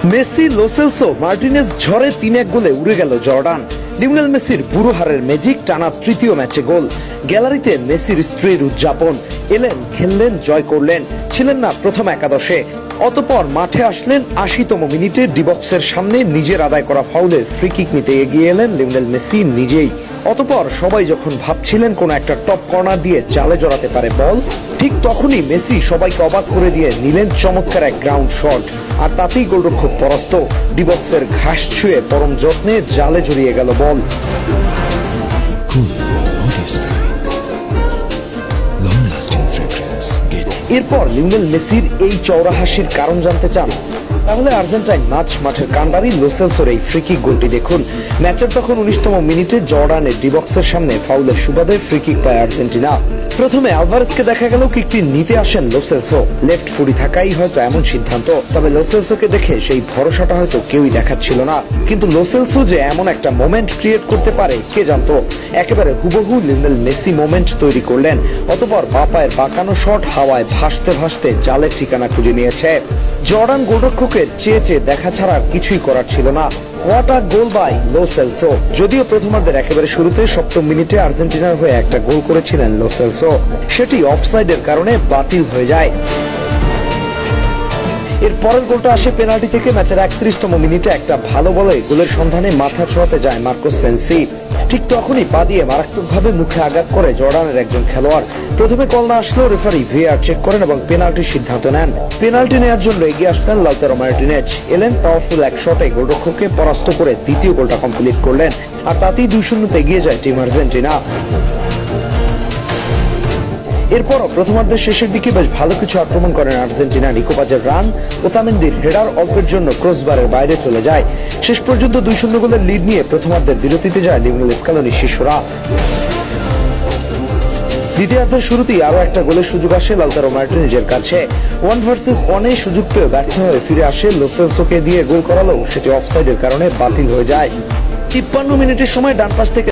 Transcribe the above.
Messi, Lo Celso, Martinez ঝড়ে ৩-১ গোলে উড়ে গেল জর্ডান। লিওনেল মেসির বুড়ো হারের ম্যাজিক, টানা তৃতীয় ম্যাচে গোল। গ্যালারিতে মেসির স্ত্রীর উদযাপন। এলেন, খেললেন, জয় করলেন, ছিলেন না প্রথম একাদশে। অতঃপর মাঠে আসলেন ৮০তম মিনিটে ডিবক্সের সামনে নিজের আদায় করা ফাউলে ফ্রি কিক নিতে এগিয়ে এলেন লিওনেল মেসি নিজেই। অতঃপর সবাই যখন ভাবছিলেন কোন একটা টপ কর্নার দিয়ে জালে জড়াতে পারে বল, ঠিক তখনই মেসি সবাইকে অবাক করে দিয়ে নিলেন চমৎকার এক গ্রাউন্ড শট, আর তাতেই গোলরক্ষক পরাস্ত। ডিবক্সের ঘাস ছুঁয়ে পরম যত্নে জালে জড়িয়ে গেল বল। এরপর লিওনেল মেসির এই চওড়া হাসির কারণ জানতে চান? তাহলে আর্জেন্টাইন মাঠের কান্ডারি লো সেলসোর এই ফ্রি কিক গোলটি দেখুন। ম্যাচের তখন ১৯তম মিনিটে জর্ডানের ডিবক্সের সামনে ফাউলের সুবাদে ফ্রি কিক পায় আর্জেন্টিনা। প্রথমে আলভারেজকে দেখা গেল কিকটি নিতে আসেন লো সেলসো। লেফট ফুটি থাকাই হয়তো এমন সিদ্ধান্ত, তবে লো সেলসোকে দেখে সেই ভরসাটা হয়তো কেউই দেখাচ্ছিল না। কিন্তু লো সেলসো যে এমন একটা মোমেন্ট ক্রিয়েট করতে পারে কে জানতো। একেবারে হুবহু লিওনেল মেসি মোমেন্ট তৈরি করলেন। অতঃপর বাপায়ের বাঁকানো শট হাওয়ায় ভাসতে ভাসতে জালের ঠিকানা খুঁজে নিয়েছে। জর্ডান গোলরক্ষকের চেয়ে দেখা ছাড়া কিছুই করার ছিল না। What a goal by Lo Celso. যদিও প্রথমার্ধের একেবারে শুরুতে ৭ম মিনিটে আর্জেন্টিনার হয়ে একটা গোল করেছিলেন লো সেলসো, সেটি অফসাইডের কারণে বাতিল হয়ে যায়। এর পরের গোলটা আসে পেনাল্টি থেকে। ম্যাচের ৩১তম মিনিটে একটা ভালো বলে গোলের সন্ধানে মাথা ছোঁয়াতে যায় মার্কোস সেন্সি। ঠিক তখনই পা দিয়ে মারাত্মকভাবে মুখে আঘাত করে জর্ডানের একজন খেলোয়াড়। প্রথমে কল না আসলেও রেফারি ভিএআর চেক করেন এবং পেনাল্টির সিদ্ধান্ত নেন। পেনাল্টি নেওয়ার জন্য এগিয়ে আসলেন লাউতারো মার্টিনেজ। এলেন, পাওয়ারফুল এক শটে গোলরক্ষককে পরাস্ত করে দ্বিতীয় গোলটা কমপ্লিট করলেন, আর তাতেই ২-০ এগিয়ে যায় টিম আর্জেন্টিনা। এরপরও প্রথমার্ধের শেষের দিকে বেশ ভালো কিছু আক্রমণ করেন আর্জেন্টিনা। নিকোপাজের রান, ওতামেন্দির হেডার অল্পের জন্য ক্রসবারের বাইরে চলে যায়। শেষ পর্যন্ত ২-০ গোলের লিড নিয়ে প্রথমার্ধের বিরতিতে যায় লিওনেল স্কালোনির শিষ্যরা। দ্বিতীয়ার্ধের শুরুতেই আরো একটা গোলের সুযোগ আসে লাউতারো মার্টিনেজের কাছে। 1 ভার্সেস 1 সুযোগ পেয়ে ব্যর্থ হয়ে ফিরে আসে লো সেলসোকে দিয়ে গোল করালেও সেটি অফসাইডের কারণে বাতিল হয়ে যায়। ৫৩ মিনিটের সময় ডান পাশ থেকে